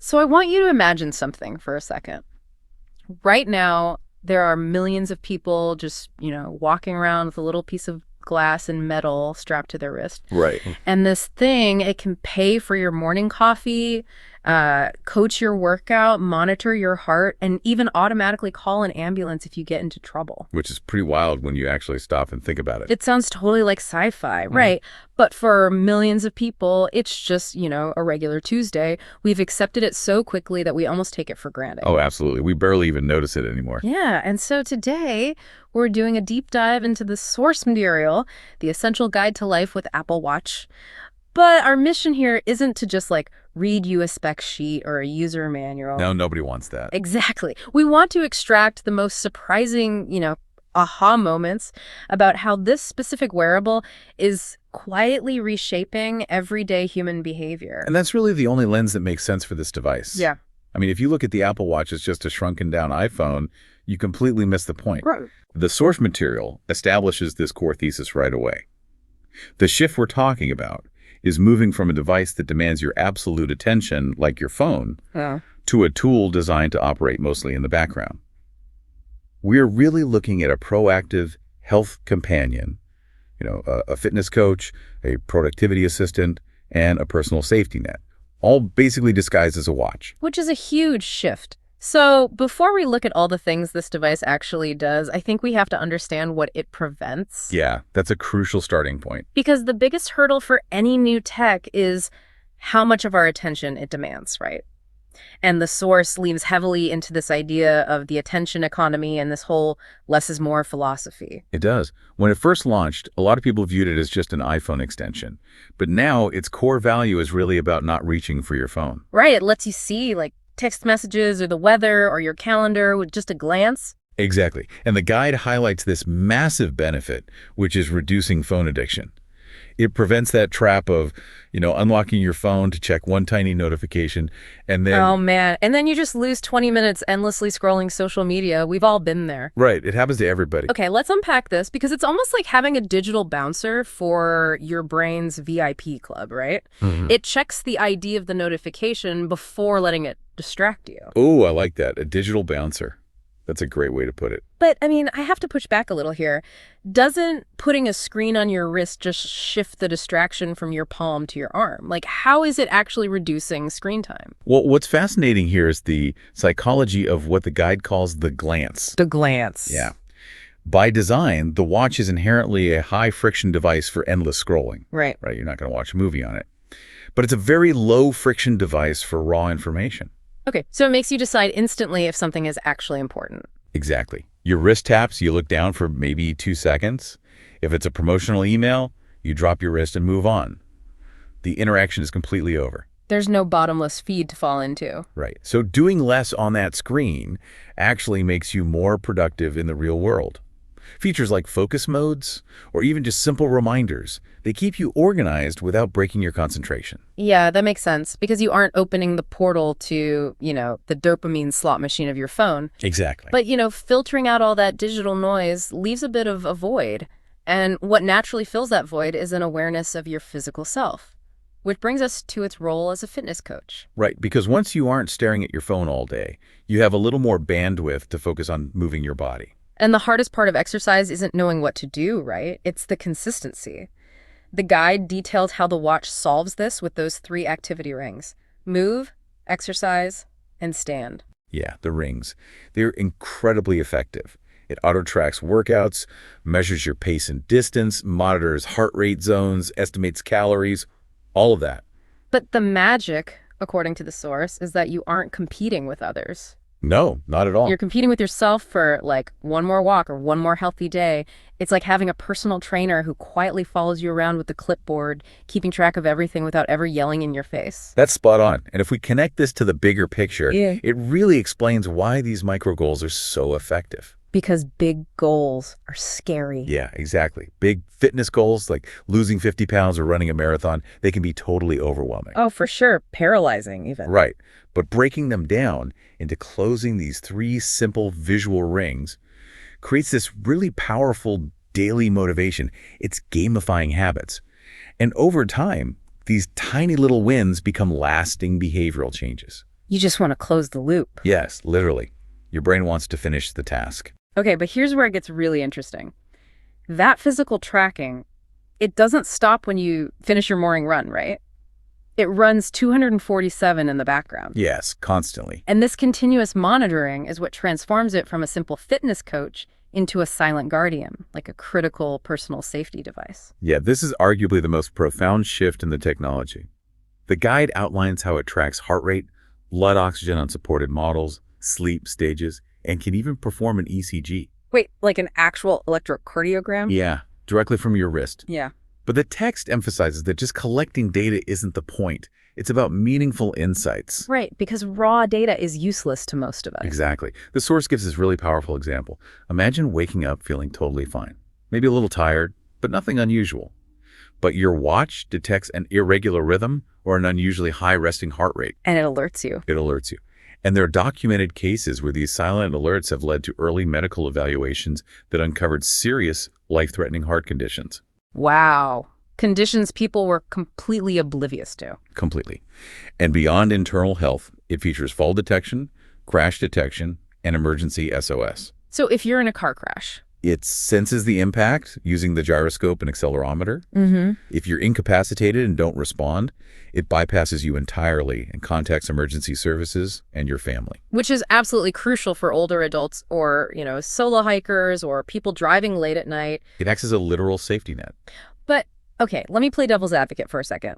So I want you to imagine something for a second. Right now, there are millions of people just, walking around with a little piece of glass and metal strapped to their wrist. Right. And this thing, it can pay for your morning coffee, coach your workout, monitor your heart, and even automatically call an ambulance if you get into trouble. Which is pretty wild when you actually stop and think about it. It sounds totally like sci-fi, right? But for millions of people, it's just, a regular Tuesday. We've accepted it so quickly that we almost take it for granted. Oh, absolutely. We barely even notice it anymore. Yeah, and so today we're doing a deep dive into the source material, the Essential Guide to Life with Apple Watch. But our mission here isn't to just read you a spec sheet or a user manual. No, nobody wants that. Exactly. We want to extract the most surprising, aha moments about how this specific wearable is quietly reshaping everyday human behavior. And that's really the only lens that makes sense for this device. Yeah. I mean, if you look at the Apple Watch as just a shrunken down iPhone, you completely miss the point. Right. The source material establishes this core thesis right away. The shift we're talking about is moving from a device that demands your absolute attention, like your phone, to a tool designed to operate mostly in the background. We're really looking at a proactive health companion, a fitness coach, a productivity assistant, and a personal safety net, all basically disguised as a watch. Which is a huge shift. So before we look at all the things this device actually does, I think we have to understand what it prevents. Yeah, that's a crucial starting point. Because the biggest hurdle for any new tech is how much of our attention it demands, right? And the source leans heavily into this idea of the attention economy and this whole less is more philosophy. It does. When it first launched, a lot of people viewed it as just an iPhone extension. But now its core value is really about not reaching for your phone. Right. It lets you see text messages or the weather or your calendar with just a glance. Exactly. And the guide highlights this massive benefit, which is reducing phone addiction. It prevents that trap of, unlocking your phone to check one tiny notification and then... Oh, man. And then you just lose 20 minutes endlessly scrolling social media. We've all been there. Right. It happens to everybody. Okay, let's unpack this because it's almost like having a digital bouncer for your brain's VIP club, right? It checks the ID of the notification before letting it distract you. Oh, I like that. A digital bouncer. That's a great way to put it. But, I have to push back a little here. Doesn't putting a screen on your wrist just shift the distraction from your palm to your arm? How is it actually reducing screen time? Well, what's fascinating here is the psychology of what the guide calls the glance. The glance. Yeah. By design, the watch is inherently a high-friction device for endless scrolling. Right. Right? You're not going to watch a movie on it. But it's a very low-friction device for raw information. Okay, so it makes you decide instantly if something is actually important. Exactly. Your wrist taps, you look down for maybe 2 seconds. If it's a promotional email, you drop your wrist and move on. The interaction is completely over. There's no bottomless feed to fall into. Right. So doing less on that screen actually makes you more productive in the real world. Features like focus modes or even just simple reminders, they keep you organized without breaking your concentration. Yeah, that makes sense because you aren't opening the portal to, the dopamine slot machine of your phone. Exactly. But, filtering out all that digital noise leaves a bit of a void. And what naturally fills that void is an awareness of your physical self, which brings us to its role as a fitness coach. Right, because once you aren't staring at your phone all day, you have a little more bandwidth to focus on moving your body. And the hardest part of exercise isn't knowing what to do, right? It's the consistency. The guide details how the watch solves this with those 3 activity rings: move, exercise, and stand. Yeah, the rings. They're incredibly effective. It auto-tracks workouts, measures your pace and distance, monitors heart rate zones, estimates calories, all of that. But the magic, according to the source, is that you aren't competing with others. No, not at all. You're competing with yourself for one more walk or one more healthy day. It's like having a personal trainer who quietly follows you around with a clipboard, keeping track of everything without ever yelling in your face. That's spot on. And if we connect this to the bigger picture, Yeah. It really explains why these micro goals are so effective. Because big goals are scary. Yeah, exactly. Big fitness goals like losing 50 pounds or running a marathon, they can be totally overwhelming. Oh, for sure. Paralyzing, even. Right. But breaking them down into closing these 3 simple visual rings creates this really powerful daily motivation. It's gamifying habits. And over time, these tiny little wins become lasting behavioral changes. You just want to close the loop. Yes, literally. Your brain wants to finish the task. Okay, but here's where it gets really interesting. That physical tracking, it doesn't stop when you finish your morning run, right? It runs 247 in the background. Yes, constantly. And this continuous monitoring is what transforms it from a simple fitness coach into a silent guardian, like a critical personal safety device. Yeah, this is arguably the most profound shift in the technology. The guide outlines how it tracks heart rate, blood oxygen on supported models, sleep stages, and can even perform an ECG. Wait, like an actual electrocardiogram? Yeah, directly from your wrist. Yeah. But the text emphasizes that just collecting data isn't the point. It's about meaningful insights. Right, because raw data is useless to most of us. Exactly. The source gives this really powerful example. Imagine waking up feeling totally fine. Maybe a little tired, but nothing unusual. But your watch detects an irregular rhythm or an unusually high resting heart rate. And it alerts you. It alerts you. And there are documented cases where these silent alerts have led to early medical evaluations that uncovered serious, life-threatening heart conditions. Wow. Conditions people were completely oblivious to. Completely. And beyond internal health, it features fall detection, crash detection, and emergency SOS. So if you're in a car crash, It senses the impact using the gyroscope and accelerometer. mm-hmm. If you're incapacitated and don't respond, it bypasses you entirely and contacts emergency services and your family. Which is absolutely crucial for older adults or, solo hikers or people driving late at night. It acts as a literal safety net. But, okay, let me play devil's advocate for a second.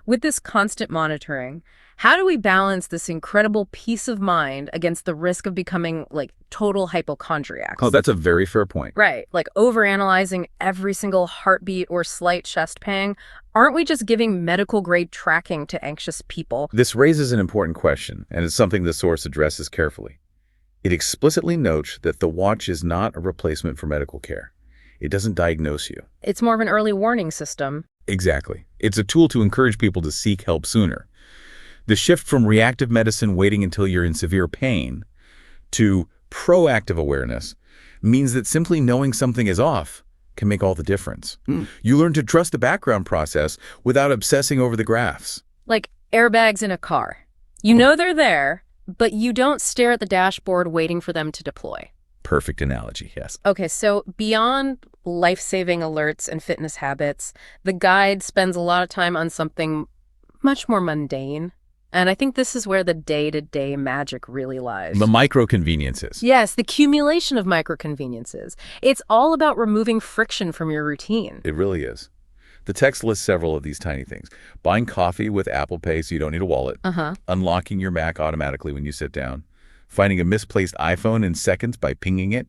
With this constant monitoring, how do we balance this incredible peace of mind against the risk of becoming, total hypochondriacs? Oh, that's a very fair point. Right, like overanalyzing every single heartbeat or slight chest pang. Aren't we just giving medical-grade tracking to anxious people? This raises an important question, and it's something the source addresses carefully. It explicitly notes that the watch is not a replacement for medical care. It doesn't diagnose you. It's more of an early warning system. Exactly. It's a tool to encourage people to seek help sooner. The shift from reactive medicine waiting until you're in severe pain to proactive awareness means that simply knowing something is off can make all the difference. You learn to trust the background process without obsessing over the graphs. Like airbags in a car. You know they're there, but you don't stare at the dashboard waiting for them to deploy. Perfect analogy, yes. Okay, so beyond life-saving alerts and fitness habits, the guide spends a lot of time on something much more mundane. And I think this is where the day-to-day magic really lies. The micro-conveniences. Yes, the accumulation of micro-conveniences. It's all about removing friction from your routine. It really is. The text lists several of these tiny things. Buying coffee with Apple Pay so you don't need a wallet. Unlocking your Mac automatically when you sit down. Finding a misplaced iPhone in seconds by pinging it.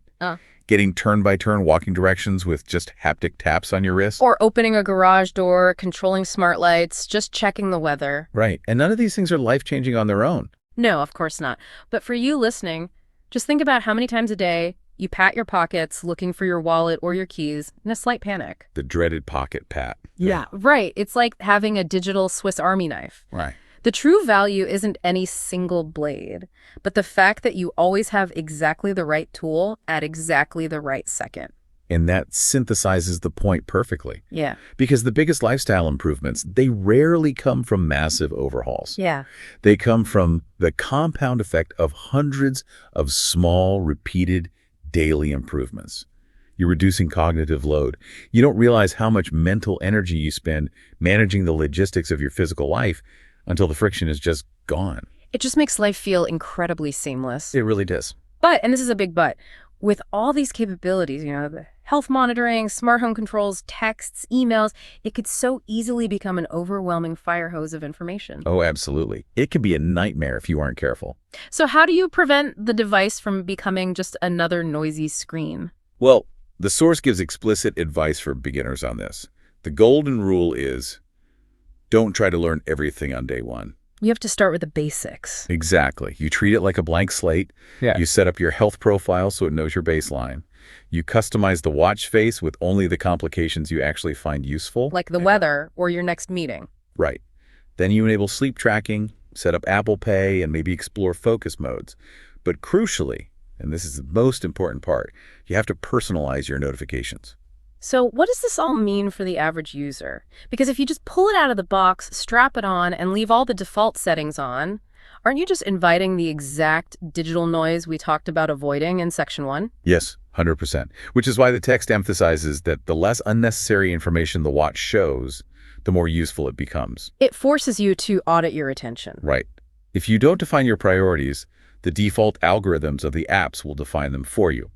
Getting turn-by-turn walking directions with just haptic taps on your wrist. Or opening a garage door, controlling smart lights, just checking the weather. Right. And none of these things are life-changing on their own. No, of course not. But for you listening, just think about how many times a day you pat your pockets looking for your wallet or your keys in a slight panic. The dreaded pocket pat. Yeah, right. It's like having a digital Swiss Army knife. Right. The true value isn't any single blade, but the fact that you always have exactly the right tool at exactly the right second. And that synthesizes the point perfectly. Yeah. Because the biggest lifestyle improvements, they rarely come from massive overhauls. Yeah. They come from the compound effect of hundreds of small, repeated, daily improvements. You're reducing cognitive load. You don't realize how much mental energy you spend managing the logistics of your physical life until the friction is just gone. It just makes life feel incredibly seamless. It really does. But, and this is a big but, with all these capabilities, the health monitoring, smart home controls, texts, emails, it could so easily become an overwhelming fire hose of information. Oh, absolutely. It can be a nightmare if you aren't careful. So how do you prevent the device from becoming just another noisy screen? Well, the source gives explicit advice for beginners on this. The golden rule is, don't try to learn everything on day one. You have to start with the basics. Exactly. You treat it like a blank slate. Yeah. You set up your health profile so it knows your baseline. You customize the watch face with only the complications you actually find useful. Like the weather or your next meeting. Right. Then you enable sleep tracking, set up Apple Pay, and maybe explore focus modes. But crucially, and this is the most important part, you have to personalize your notifications. So what does this all mean for the average user? Because if you just pull it out of the box, strap it on, and leave all the default settings on, Aren't you just inviting the exact digital noise we talked about avoiding in Section 1? Yes, 100%. Which is why the text emphasizes that the less unnecessary information the watch shows, the more useful it becomes. It forces you to audit your attention. Right. If you don't define your priorities, the default algorithms of the apps will define them for you.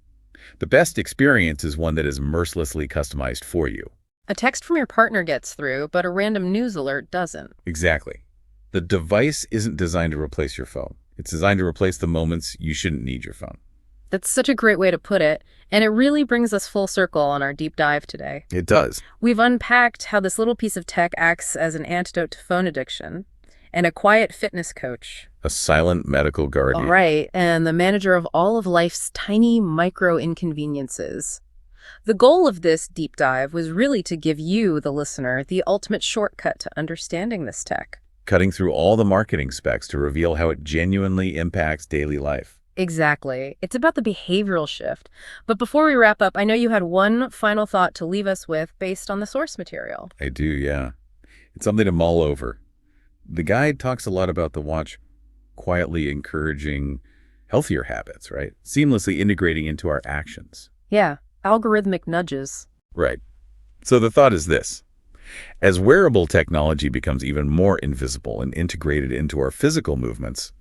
The best experience is one that is mercilessly customized for you. A text from your partner gets through, but a random news alert doesn't. Exactly. The device isn't designed to replace your phone. It's designed to replace the moments you shouldn't need your phone. That's such a great way to put it, and it really brings us full circle on our deep dive today. It does. We've unpacked how this little piece of tech acts as an antidote to phone addiction, and a quiet fitness coach. A silent medical guardian. All right, and the manager of all of life's tiny micro inconveniences. The goal of this deep dive was really to give you, the listener, the ultimate shortcut to understanding this tech. Cutting through all the marketing specs to reveal how it genuinely impacts daily life. Exactly. It's about the behavioral shift. But before we wrap up, I know you had one final thought to leave us with based on the source material. I do, yeah. It's something to mull over. The guide talks a lot about the watch quietly encouraging healthier habits, right? Seamlessly integrating into our actions. Yeah, algorithmic nudges. Right. So the thought is this. As wearable technology becomes even more invisible and integrated into our physical movements,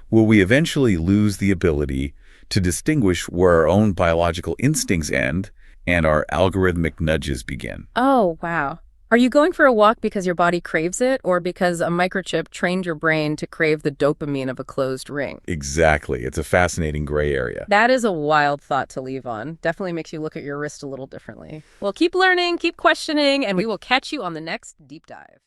will we eventually lose the ability to distinguish where our own biological instincts end and our algorithmic nudges begin? Oh, wow. Are you going for a walk because your body craves it, or because a microchip trained your brain to crave the dopamine of a closed ring? Exactly. It's a fascinating gray area. That is a wild thought to leave on. Definitely makes you look at your wrist a little differently. Well, keep learning, keep questioning, and we will catch you on the next deep dive.